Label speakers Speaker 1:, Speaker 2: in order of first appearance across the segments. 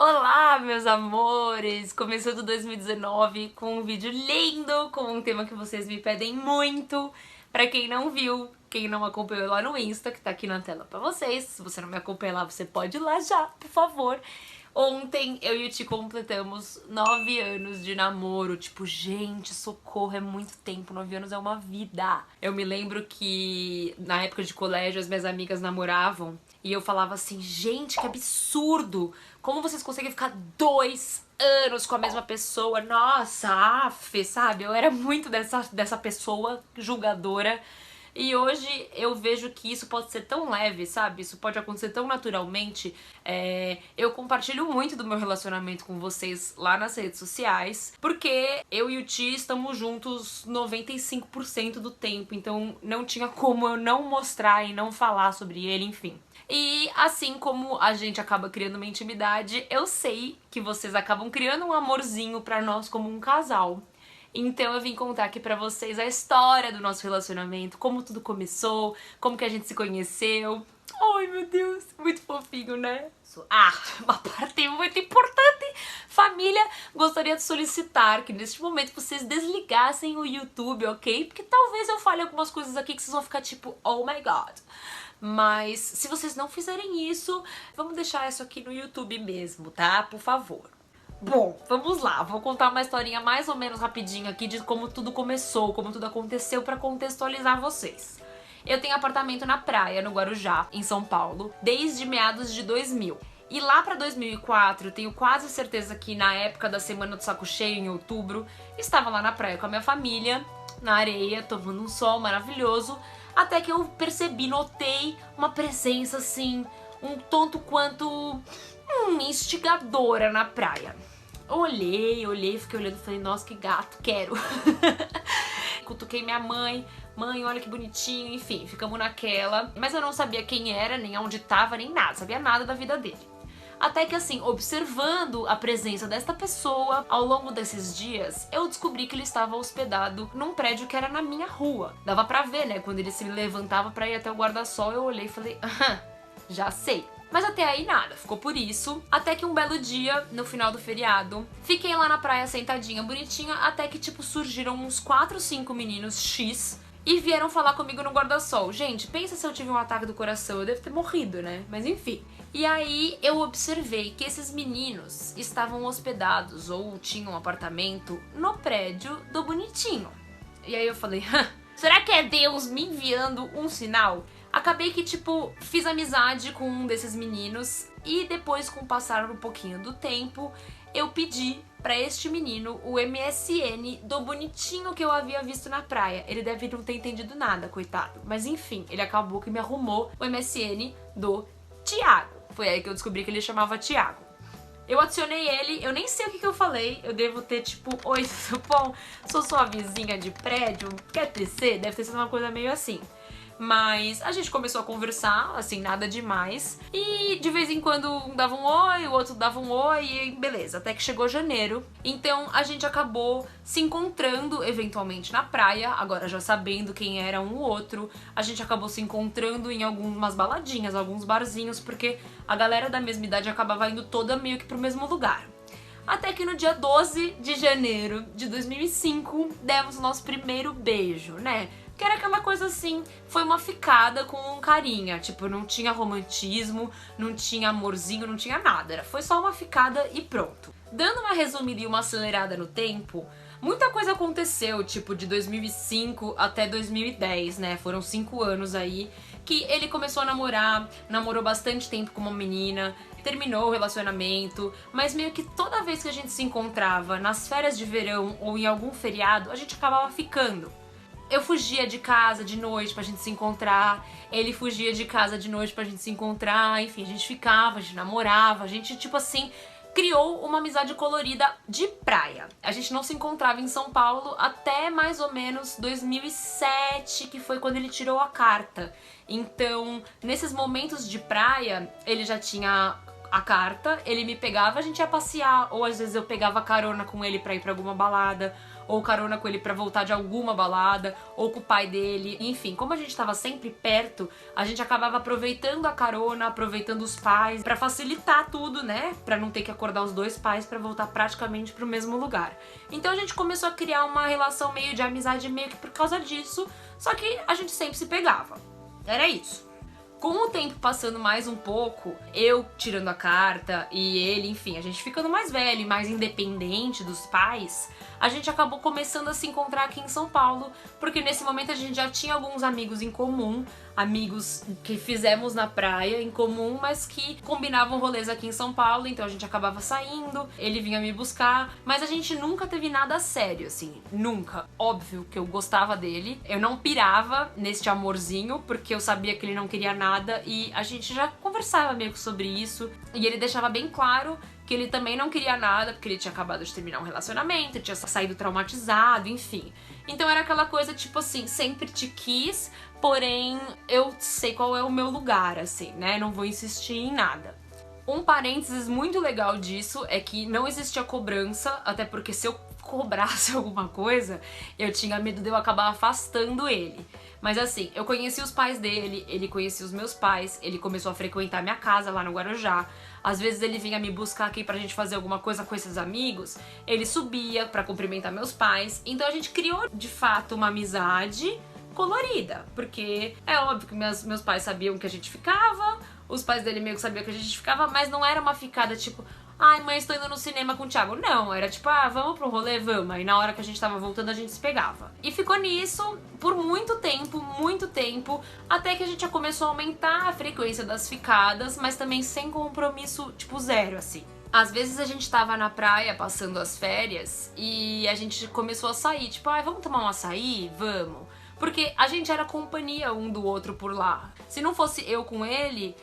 Speaker 1: Olá, meus amores! Começando 2019 com um vídeo lindo, com um tema que vocês me pedem muito. Pra quem não viu, quem não acompanhou lá no Insta, que tá aqui na tela pra vocês. Se você não me acompanha lá, você pode ir lá já, por favor. Ontem eu e o Ti completamos 9 anos de namoro. Tipo, gente, socorro, é muito tempo. 9 anos é uma vida. Eu me lembro que na época de colégio as minhas amigas namoravam e eu falava assim, gente, que absurdo! Como vocês conseguem ficar 2 anos com a mesma pessoa? Nossa, sabe? Eu era muito dessa pessoa julgadora. E hoje eu vejo que isso pode ser tão leve, sabe? Isso pode acontecer tão naturalmente. Eu compartilho muito do meu relacionamento com vocês lá nas redes sociais, porque eu e o Ti estamos juntos 95% do tempo, então não tinha como eu não mostrar e não falar sobre ele, enfim. E assim como a gente acaba criando uma intimidade, eu sei que vocês acabam criando um amorzinho pra nós como um casal. Então eu vim contar aqui pra vocês a história do nosso relacionamento, como tudo começou, como que a gente se conheceu. Ai, meu Deus, muito fofinho, né? Uma parte muito importante. Família, gostaria de solicitar que neste momento vocês desligassem o YouTube, ok? Porque talvez eu fale algumas coisas aqui que vocês vão ficar tipo, oh my god. Mas se vocês não fizerem isso, vamos deixar isso aqui no YouTube mesmo, tá? Por favor. Bom, vamos lá, vou contar uma historinha mais ou menos rapidinho aqui de como tudo começou, como tudo aconteceu pra contextualizar vocês. Eu tenho apartamento na praia, no Guarujá, em São Paulo, desde meados de 2000. E lá pra 2004, eu tenho quase certeza que na época da Semana do Saco Cheio, em outubro, estava lá na praia com a minha família, na areia, tomando um sol maravilhoso, até que eu percebi, notei uma presença assim, um tanto quanto instigadora na praia. Olhei, fiquei olhando e falei, nossa, que gato, quero. Cutuquei minha mãe, olha que bonitinho, enfim, ficamos naquela. Mas eu não sabia quem era, nem onde tava, nem nada, sabia nada da vida dele. Até que assim, observando a presença desta pessoa ao longo desses dias, eu descobri que ele estava hospedado num prédio que era na minha rua. Dava pra ver, né, quando ele se levantava pra ir até o guarda-sol, eu olhei e falei, já sei. Mas até aí nada, ficou por isso. Até que um belo dia, no final do feriado, fiquei lá na praia sentadinha, bonitinha, até que tipo surgiram uns 4, 5 meninos X e vieram falar comigo no guarda-sol. Gente, pensa se eu tive um ataque do coração, eu devo ter morrido, né? Mas enfim. E aí eu observei que esses meninos estavam hospedados ou tinham um apartamento no prédio do Bonitinho. E aí eu falei, será que é Deus me enviando um sinal? Acabei que, tipo, fiz amizade com um desses meninos e depois, com o passar um pouquinho do tempo, eu pedi pra este menino o MSN do Bonitinho que eu havia visto na praia. Ele deve não ter entendido nada, coitado. Mas enfim, ele acabou que me arrumou o MSN do Thiago. Foi aí que eu descobri que ele chamava Thiago. Eu adicionei ele, eu nem sei o que eu falei, eu devo ter tipo, oi, tudo bom? Sou sua vizinha de prédio, quer tecer? Deve ter sido uma coisa meio assim. Mas a gente começou a conversar, assim, nada demais. E de vez em quando um dava um oi, o outro dava um oi e beleza, até que chegou janeiro. Então a gente acabou se encontrando eventualmente na praia, agora já sabendo quem era um ou outro. A gente acabou se encontrando em algumas baladinhas, alguns barzinhos, porque a galera da mesma idade acabava indo toda meio que pro mesmo lugar. Até que no dia 12 de janeiro de 2005, demos o nosso primeiro beijo, né? Que era aquela coisa assim, foi uma ficada com carinha, tipo, não tinha romantismo, não tinha amorzinho, não tinha nada, foi só uma ficada e pronto. Dando uma resumida e uma acelerada no tempo, muita coisa aconteceu, tipo, de 2005 até 2010, né, foram 5 anos aí, que ele começou a namorar, namorou bastante tempo com uma menina, terminou o relacionamento, mas meio que toda vez que a gente se encontrava nas férias de verão ou em algum feriado, a gente acabava ficando. Eu fugia de casa de noite pra gente se encontrar, ele fugia de casa de noite pra gente se encontrar, enfim, a gente ficava, a gente namorava, a gente, tipo assim, criou uma amizade colorida de praia. A gente não se encontrava em São Paulo até mais ou menos 2007, que foi quando ele tirou a carta. Então, nesses momentos de praia, ele já tinha a carta, ele me pegava, a gente ia passear, ou às vezes eu pegava carona com ele pra ir pra alguma balada, ou carona com ele pra voltar de alguma balada, ou com o pai dele, enfim, como a gente tava sempre perto, a gente acabava aproveitando a carona, aproveitando os pais, pra facilitar tudo, né, pra não ter que acordar os dois pais pra voltar praticamente pro mesmo lugar. Então a gente começou a criar uma relação meio de amizade meio que por causa disso, só que a gente sempre se pegava. Era isso. Com o tempo passando mais um pouco, eu tirando a carta e ele, enfim, a gente ficando mais velho e mais independente dos pais, a gente acabou começando a se encontrar aqui em São Paulo, porque nesse momento a gente já tinha alguns amigos em comum, amigos que fizemos na praia em comum, mas que combinavam rolês aqui em São Paulo, então a gente acabava saindo, ele vinha me buscar, mas a gente nunca teve nada sério, assim, nunca. Óbvio que eu gostava dele, eu não pirava neste amorzinho, porque eu sabia que ele não queria nada e a gente já conversava meio que sobre isso, e ele deixava bem claro que ele também não queria nada, porque ele tinha acabado de terminar um relacionamento, tinha saído traumatizado, enfim. Então era aquela coisa tipo assim, sempre te quis, porém eu sei qual é o meu lugar, assim, né? Não vou insistir em nada. Um parênteses muito legal disso é que não existia cobrança, até porque se eu cobrasse alguma coisa, eu tinha medo de eu acabar afastando ele. Mas assim, eu conheci os pais dele, ele conhecia os meus pais, ele começou a frequentar minha casa lá no Guarujá. Às vezes ele vinha me buscar aqui pra gente fazer alguma coisa com esses amigos, ele subia pra cumprimentar meus pais. Então a gente criou, de fato, uma amizade colorida, porque é óbvio que meus pais sabiam que a gente ficava, os pais dele meio que sabiam que a gente ficava, mas não era uma ficada tipo, ai mãe, estou indo no cinema com o Thiago. Não, era tipo, ah, vamos pro rolê? Vamos. Aí na hora que a gente tava voltando a gente se pegava. E ficou nisso por muito tempo, até que a gente já começou a aumentar a frequência das ficadas, mas também sem compromisso, tipo, zero, assim. Às vezes a gente tava na praia passando as férias e a gente começou a sair, tipo, ai, vamos tomar um açaí? Vamos. Porque a gente era companhia um do outro por lá. Se não fosse eu com ele,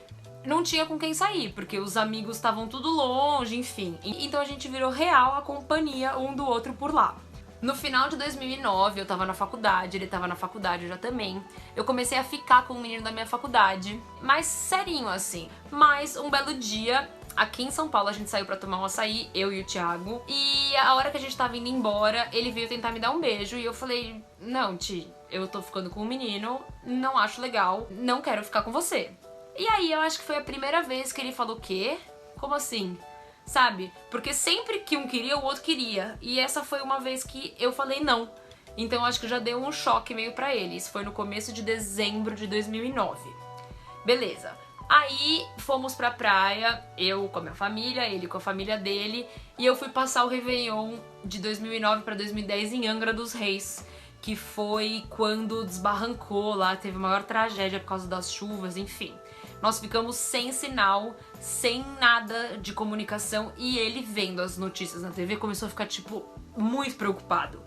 Speaker 1: não tinha com quem sair, porque os amigos estavam tudo longe, enfim. Então a gente virou real a companhia um do outro por lá. No final de 2009, eu tava na faculdade, ele tava na faculdade já também. Eu comecei a ficar com um menino da minha faculdade, mais serinho assim. Mas um belo dia, aqui em São Paulo, a gente saiu pra tomar um açaí, eu e o Thiago. E a hora que a gente tava indo embora, ele veio tentar me dar um beijo e eu falei, não, Ti, eu tô ficando com um menino, não acho legal, não quero ficar com você. E aí eu acho que foi a primeira vez que ele falou o quê? Como assim? Sabe? Porque sempre que um queria, o outro queria. E essa foi uma vez que eu falei não. Então eu acho que já deu um choque meio pra ele. Isso foi no começo de dezembro de 2009. Beleza. Aí fomos pra praia, eu com a minha família, ele com a família dele. E eu fui passar o Réveillon de 2009 pra 2010 em Angra dos Reis. Que foi quando desbarrancou lá, teve a maior tragédia por causa das chuvas, enfim. Nós ficamos sem sinal, sem nada de comunicação e ele vendo as notícias na TV começou a ficar, tipo, muito preocupado.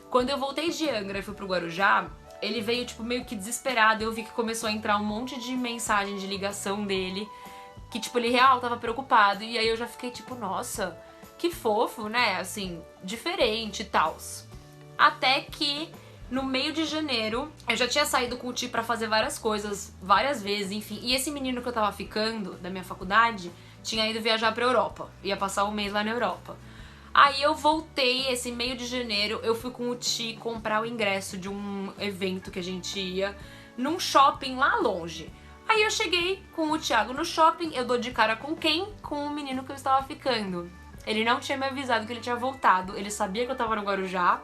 Speaker 1: Quando eu voltei de Angra e fui pro Guarujá, ele veio, tipo, meio que desesperado. Eu vi que começou a entrar um monte de mensagem de ligação dele, que, tipo, ele real tava preocupado. E aí eu já fiquei, tipo, nossa, que fofo, né? Assim, diferente e tals. Até que no meio de janeiro, eu já tinha saído com o Ti pra fazer várias coisas, várias vezes, enfim. E esse menino que eu tava ficando, da minha faculdade, tinha ido viajar pra Europa. Ia passar um mês lá na Europa. Aí eu voltei, esse meio de janeiro, eu fui com o Ti comprar o ingresso de um evento que a gente ia num shopping lá longe. Aí eu cheguei com o Thiago no shopping, eu dou de cara com quem? Com o menino que eu estava ficando. Ele não tinha me avisado que ele tinha voltado, ele sabia que eu tava no Guarujá.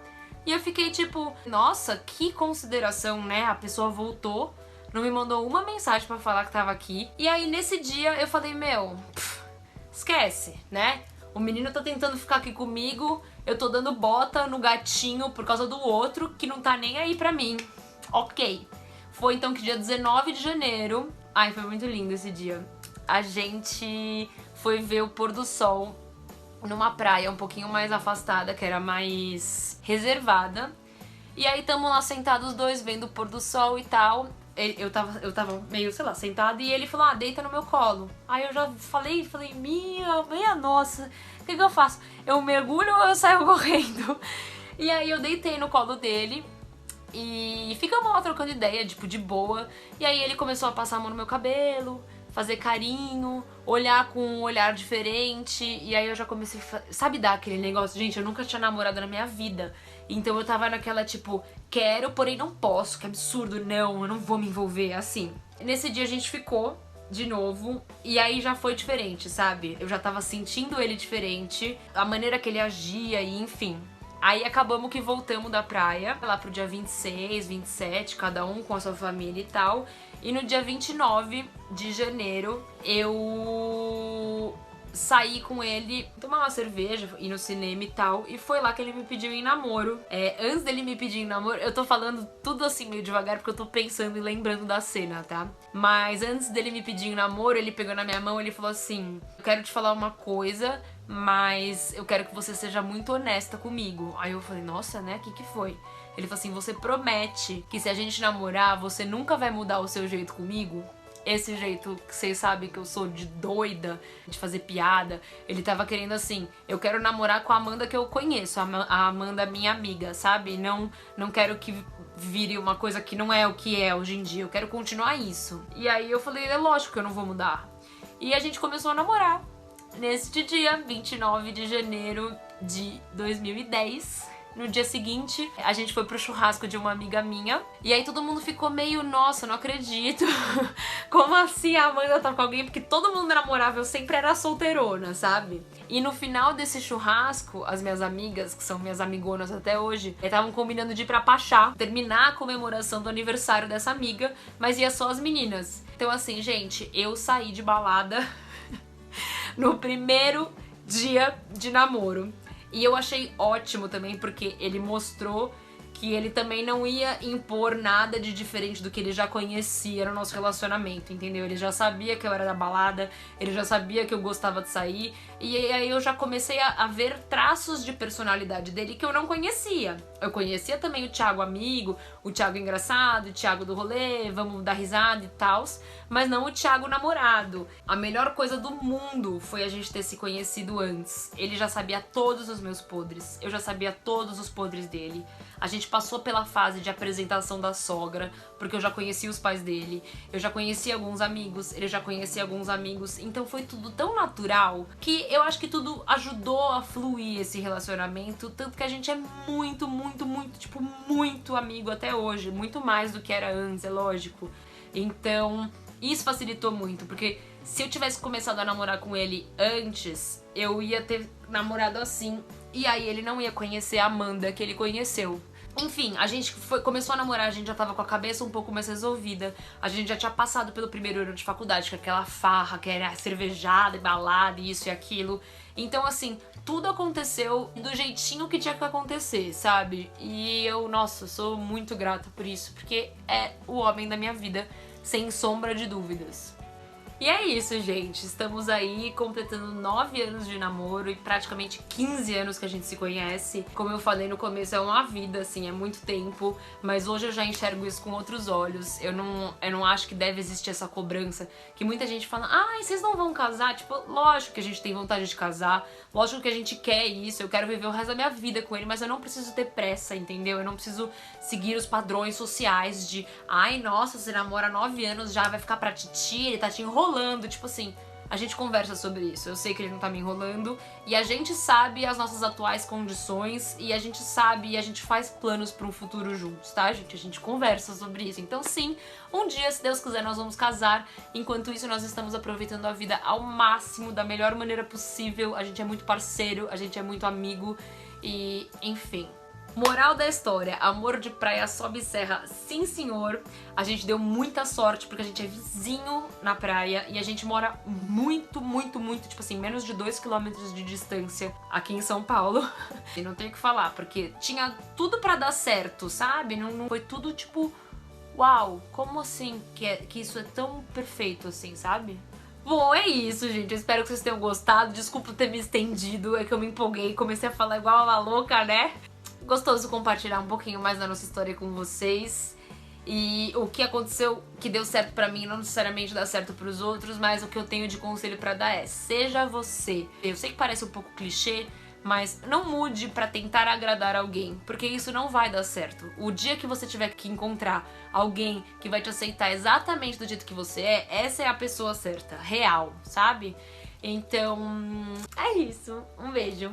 Speaker 1: E eu fiquei tipo, nossa, que consideração, né? A pessoa voltou, não me mandou uma mensagem pra falar que tava aqui. E aí nesse dia eu falei, meu, esquece, né? O menino tá tentando ficar aqui comigo, eu tô dando bota no gatinho por causa do outro que não tá nem aí pra mim. Ok. Foi então que dia 19 de janeiro, ai, foi muito lindo esse dia, a gente foi ver o pôr do sol numa praia um pouquinho mais afastada, que era mais reservada. E aí tamo lá sentados os dois, vendo o pôr do sol e tal. Eu tava meio, sei lá, sentada e ele falou, ah, deita no meu colo. Aí eu já falei, minha nossa, o que eu faço? Eu mergulho ou eu saio correndo? E aí eu deitei no colo dele e ficamos lá trocando ideia, tipo, de boa. E aí ele começou a passar a mão no meu cabelo, fazer carinho, olhar com um olhar diferente. E aí eu já comecei sabe, dar aquele negócio? Gente, eu nunca tinha namorado na minha vida. Então eu tava naquela tipo, quero, porém não posso, que absurdo, não, eu não vou me envolver, assim. Nesse dia a gente ficou de novo, e aí já foi diferente, sabe? Eu já tava sentindo ele diferente, a maneira que ele agia e enfim. Aí acabamos que voltamos da praia, lá pro dia 26, 27, cada um com a sua família e tal. E no dia 29 de janeiro, eu saí com ele, tomar uma cerveja, ir no cinema e tal, e foi lá que ele me pediu em namoro. Antes dele me pedir em namoro, eu tô falando tudo assim meio devagar porque eu tô pensando e lembrando da cena, tá? Mas antes dele me pedir em namoro, ele pegou na minha mão e ele falou assim: eu quero te falar uma coisa, mas eu quero que você seja muito honesta comigo. Aí eu falei, nossa, né? O que foi? Ele falou assim, você promete que se a gente namorar, você nunca vai mudar o seu jeito comigo? Esse jeito que vocês sabem que eu sou de doida, de fazer piada. Ele tava querendo assim, eu quero namorar com a Amanda que eu conheço, a Amanda minha amiga, sabe? Não quero que vire uma coisa que não é o que é hoje em dia, eu quero continuar isso. E aí eu falei, é lógico que eu não vou mudar. E a gente começou a namorar. Neste dia, 29 de janeiro de 2010, no dia seguinte, a gente foi pro churrasco de uma amiga minha. E aí todo mundo ficou meio, nossa, não acredito. Como assim a Amanda tá com alguém? Porque todo mundo namorava, eu sempre era solteirona, sabe? E no final desse churrasco, as minhas amigas, que são minhas amigonas até hoje, estavam combinando de ir pra Pachá, terminar a comemoração do aniversário dessa amiga, mas ia só as meninas. Então assim, gente, eu saí de balada no primeiro dia de namoro. E eu achei ótimo também, porque ele mostrou que ele também não ia impor nada de diferente do que ele já conhecia no nosso relacionamento, entendeu? Ele já sabia que eu era da balada, ele já sabia que eu gostava de sair, e aí eu já comecei a ver traços de personalidade dele que eu não conhecia. Eu conhecia também o Thiago amigo, o Thiago engraçado, o Thiago do rolê, vamos dar risada e tal, mas não o Thiago namorado. A melhor coisa do mundo foi a gente ter se conhecido antes. Ele já sabia todos os meus podres, eu já sabia todos os podres dele. A gente passou pela fase de apresentação da sogra, porque eu já conhecia os pais dele, eu já conhecia alguns amigos, ele já conhecia alguns amigos, então foi tudo tão natural que eu acho que tudo ajudou a fluir esse relacionamento, tanto que a gente é muito, tipo, muito amigo até hoje, muito mais do que era antes, é lógico. Então, isso facilitou muito, porque se eu tivesse começado a namorar com ele antes, eu ia ter namorado assim, e aí ele não ia conhecer a Amanda que ele conheceu. Enfim, a gente começou a namorar, a gente já tava com a cabeça um pouco mais resolvida. A gente já tinha passado pelo primeiro ano de faculdade, com aquela farra, que era cervejada e balada, e isso e aquilo. Então, assim, tudo aconteceu do jeitinho que tinha que acontecer, sabe? E eu, nossa, sou muito grata por isso, porque é o homem da minha vida, sem sombra de dúvidas. E é isso, gente. Estamos aí completando 9 anos de namoro e praticamente 15 anos que a gente se conhece. Como eu falei no começo, é uma vida, assim, é muito tempo. Mas hoje eu já enxergo isso com outros olhos. Eu não acho que deve existir essa cobrança. Que muita gente fala, ai, vocês não vão casar? Tipo, lógico que a gente tem vontade de casar. Lógico que a gente quer isso. Eu quero viver o resto da minha vida com ele, mas eu não preciso ter pressa, entendeu? Eu não preciso seguir os padrões sociais de, ai, nossa, você namora 9 anos, já vai ficar pra titi, ele tá te enrolando. Tipo assim, a gente conversa sobre isso. Eu sei que ele não tá me enrolando e a gente sabe as nossas atuais condições e a gente sabe e a gente faz planos para um futuro juntos, tá, gente? A gente conversa sobre isso. Então sim, um dia, se Deus quiser, nós vamos casar. Enquanto isso, nós estamos aproveitando a vida ao máximo, da melhor maneira possível. A gente é muito parceiro, a gente é muito amigo e, enfim. Moral da história, amor de praia sobe serra, sim senhor. A gente deu muita sorte porque a gente é vizinho na praia e a gente mora muito, tipo assim, menos de 2 km de distância aqui em São Paulo. E não tenho o que falar, porque tinha tudo pra dar certo, sabe? Não foi tudo tipo, uau, como assim que isso é tão perfeito assim, sabe? Bom, é isso, gente. Eu espero que vocês tenham gostado. Desculpa ter me estendido, é que eu me empolguei e comecei a falar igual uma louca, né? Gostoso compartilhar um pouquinho mais da nossa história com vocês. E o que aconteceu, que deu certo pra mim, não necessariamente dá certo pros outros, mas o que eu tenho de conselho pra dar é, seja você. Eu sei que parece um pouco clichê, Mas não mude pra tentar agradar alguém, porque isso não vai dar certo. O dia que você tiver que encontrar alguém que vai te aceitar exatamente do jeito que você é, essa é a pessoa certa, real, sabe? Então, é isso. Um beijo.